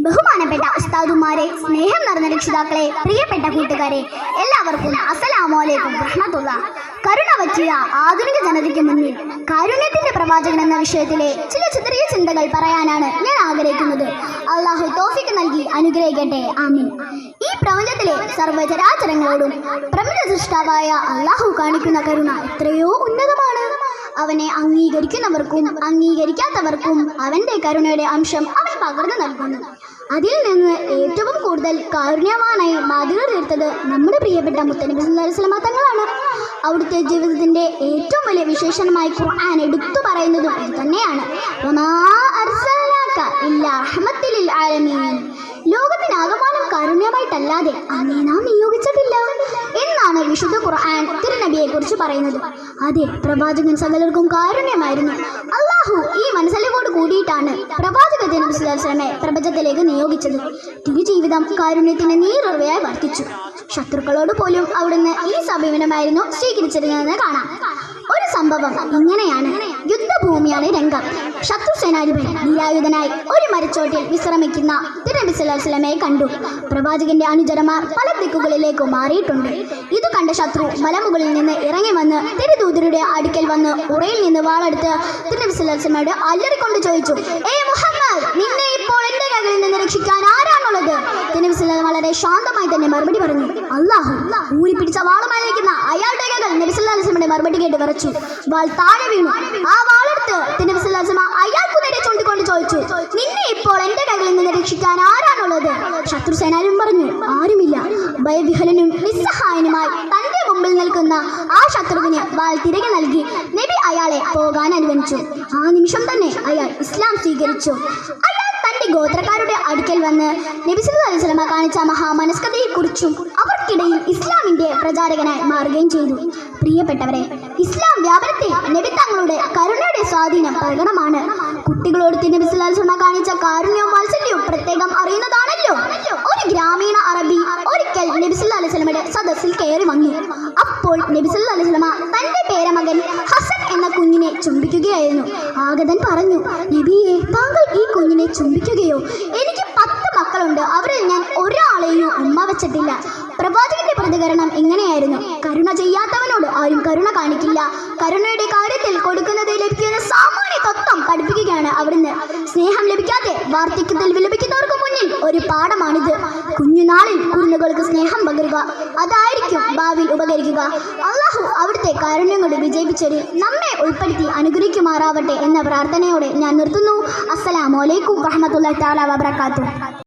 ബഹുമാനപ്പെട്ട ഉസ്താദുമാരെ, സ്നേഹം നിറഞ്ഞ രക്ഷിതാക്കളെ, പ്രിയപ്പെട്ട കൂട്ടുകാരെ, എല്ലാവർക്കും അസ്സലാമു അലൈക്കും റഹ്മത്തുള്ളാഹി. കരുണ പറ്റിയ ആധുനിക ജനതയ്ക്ക് മുന്നിൽ കാരുണ്യത്തിന്റെ പ്രവാചകൻ എന്ന വിഷയത്തിലെ ചില ചെറിയ ചിന്തകൾ പറയാനാണ് ഞാൻ ആഗ്രഹിക്കുന്നത്. അള്ളാഹു തൗഫീഖ് നൽകി അനുഗ്രഹിക്കട്ടെ, ആമീൻ. ഈ പ്രപഞ്ചത്തിലെ സർവ്വചരാചരങ്ങളോടും പ്രപഞ്ച സൃഷ്ടാവായ അള്ളാഹു കാണിക്കുന്ന കരുണ എത്രയോ ഉന്നതമാണ്. അവനെ അംഗീകരിക്കുന്നവർക്കും അംഗീകരിക്കാത്തവർക്കും അവന്റെ കരുണയുടെ അംശം അവൻ പകർന്നു നൽകുന്നു. അതിൽ നിന്ന് ഏറ്റവും കൂടുതൽ കാരുണ്യവാനായി മാതൃക തീർത്തത് നമ്മുടെ പ്രിയപ്പെട്ട മുത്തനബി സല്ലല്ലാഹു അലൈഹി വസല്ലം തങ്ങളാണ്. അവിടുത്തെ ജീവിതത്തിന്റെ ഏറ്റവും വലിയ വിശേഷണമായി ഖുർആൻ എടുത്തു പറയുന്നതും ഇത് തന്നെയാണ്. വമാ അർസൽനാക ഇല്ലാ റഹ്മത്തൽ ലിൽ ആലമീൻ. ലോകത്തിനാകമാനം കാരുണ്യമായിട്ടല്ലാതെ അങ്ങേ നാം നിയോഗിച്ചിട്ടില്ല എന്നാണ് വിശുദ്ധ ഖുർആൻ തിരുനബിയെ കുറിച്ച് പറയുന്നത്. അതെ, പ്രവാചകൻ സകലർക്കും കാരുണ്യമായിരുന്നു. അള്ളാഹു ഈ മനസ്സിലോട് കൂടിയിട്ടാണ് പ്രവാചക നബി സല്ലല്ലാഹു അലൈഹി വസല്ലമയെ പ്രപഞ്ചത്തിലേക്ക് നിയോഗിച്ചത്. തിരുജീവിതം കാരുണ്യത്തിന് നീറുറവയായി വർത്തിച്ചു. ശത്രുക്കളോട് പോലും അവിടുന്ന് ഈ സമീപനമായിരുന്നു സ്വീകരിച്ചിരുന്നതെന്ന് കാണാം. ഒരു സംഭവം ഇങ്ങനെയാണ്. യുദ്ധഭൂമിയാണ് രംഗം. ശത്രു സേനാധിപൻ നിരായുധനായി ഒരു മരച്ചോട്ടിൽ വിശ്രമിക്കുന്ന തിരുനബി സല്ലല്ലാഹു അലൈഹി വസല്ലമയെ കണ്ടു. പ്രവാചകന്റെ അനുചരന്മാർ പല ദിക്കുകളിലേക്ക് മാറിയിട്ടുണ്ട്. ഇത് കണ്ട ശത്രു മലമുകളിൽ നിന്ന് ഇറങ്ങി വന്ന് തിരുദൂതരുടെ അടുക്കൽ വന്ന് ഉറയിൽ നിന്ന് വാളെടുത്ത് തിരുനബി സല്ലല്ലാഹു അലൈഹി വസല്ലമയോട് അല്ലറിക്കൊണ്ട് ചോദിച്ചു, മുഹമ്മദ്, നിന്നെ ഇപ്പോൾ എന്റെ കൈകളിൽ നിന്ന് രക്ഷിക്കാൻ ആരാണുള്ളത്? തിരുനബി സല്ലല്ലാഹു അലൈഹി വസല്ലം വളരെ ശാന്തമായി തന്നെ മറുപടി പറഞ്ഞു, അല്ലാഹു. ഊരി പിടിച്ച വാളുമായി നിൽക്കുന്ന അയാളുടെ കൈകൾ നബി സല്ലല്ലാഹു അലൈഹി വസല്ലമയുടെ മറുപടി കേട്ട് വിറച്ചു. വാൾ താഴെ വീണു. ആ വാളെടുത്ത് തിരുനബി സല്ലല്ലാഹു അലൈഹി വസല്ലം അയാൾക്ക് നേരെ ചൂണ്ടിക്കൊണ്ട് ചോദിച്ചു, നിന്നെ ഇപ്പോൾ എന്റെ കൈകളിൽ നിന്ന് രക്ഷിക്കാൻ ആരാണുള്ളത്? ശത്രു സേനാനും പറഞ്ഞു, ആരുമില്ല. ഭയവിഹലനും നിസ്സഹായനുമായി തന്റെ മുമ്പിൽ നിൽക്കുന്ന ആ ശത്രുവിന് വാൾ തിരികെ നൽകി നബി അയാളെ പോകാൻ അനുവദിച്ചു. ആ നിമിഷം തന്നെ അയാൾ ഇസ്ലാം സ്വീകരിച്ചു. തന്റെ ഗോത്രക്കാരുടെ അടുക്കൽ വന്ന് നബി സല്ലല്ലാഹു അലൈഹി വസല്ലം കാണിച്ച മഹാമനസ്കതയെക്കുറിച്ചും അവർക്കിടയിൽ ഇസ്ലാമിന്റെ പ്രചാരകനായി മാറുകയും ചെയ്തു. പ്രിയപ്പെട്ടവരെ, ഇസ്ലാം വ്യാപനത്തിൽ നബി തങ്ങളുടെ കരുണയുടെ സ്വാധീനം പ്രകടമാണ്. കുട്ടികളോട് നബി സല്ലല്ലാഹു അലൈഹി വസല്ലം കാണിച്ച കാരുണ്യവും വാത്സല്യവും പ്രത്യേകം അറിയുന്നതാണല്ലോ. ഒരു ഗ്രാമീണ അറബി ഒരിക്കൽ നബി സല്ലല്ലാഹു അലൈഹി വസല്ലമയുടെ സദസ്സിൽ കയറി വന്നു. അപ്പോൾ നബി സല്ലല്ലാഹു അലൈഹി വസല്ലം തന്റെ പേരമകൻ ഹസൻ എന്ന കുഞ്ഞിനെ ചുംബിക്കുകയായിരുന്നു. ആഗതൻ പറഞ്ഞു, നബിയെ, താങ്കൾ ഈ കുഞ്ഞിനെ ചുംബിക്കുകയോ? എനിക്ക് 10 മക്കളുണ്ട്, അവരിൽ ഞാൻ ഒരാളെയും ഉമ്മ വെച്ചിട്ടില്ല. പ്രവാചകന്റെ പ്രതികരണം ഇങ്ങനെയായിരുന്നു, കരുണ ചെയ്യാത്തവനോട് ആരും കരുണ കാണിക്കില്ല. കരുണയുടെ കാര്യത്തിൽ കൊടുക്കുന്നത് ലഭിക്കുന്ന സാമാന്യ തത്വം പഠിപ്പിക്കുകയാണ് അവിടുന്ന്. സ്നേഹം ലഭിക്കാതെ വാർദ്ധക്യത്തിൽ വിലപിക്കുന്നവർക്ക് മുന്നിൽ ഒരു പാഠമാണിത്. കുഞ്ഞുനാളിൽ കുരുന്നുകൾക്ക് സ്നേഹം പകരുക, അതായിരിക്കും ഭാവിയിൽ ഉപകരിക്കുക. അള്ളാഹു അവിടുത്തെ കാരുണ്യം കൊണ്ട് വിജയിപ്പിച്ചൊരു നമ്മെ ഉൾപ്പെടുത്തി അനുഗ്രഹിക്കുമാറാവട്ടെ എന്ന പ്രാർത്ഥനയോടെ ഞാൻ നിർത്തുന്നു. അസ്സലാമു അലൈക്കും വറഹ്മത്തുള്ളാഹി തആല വബറകാതുഹു.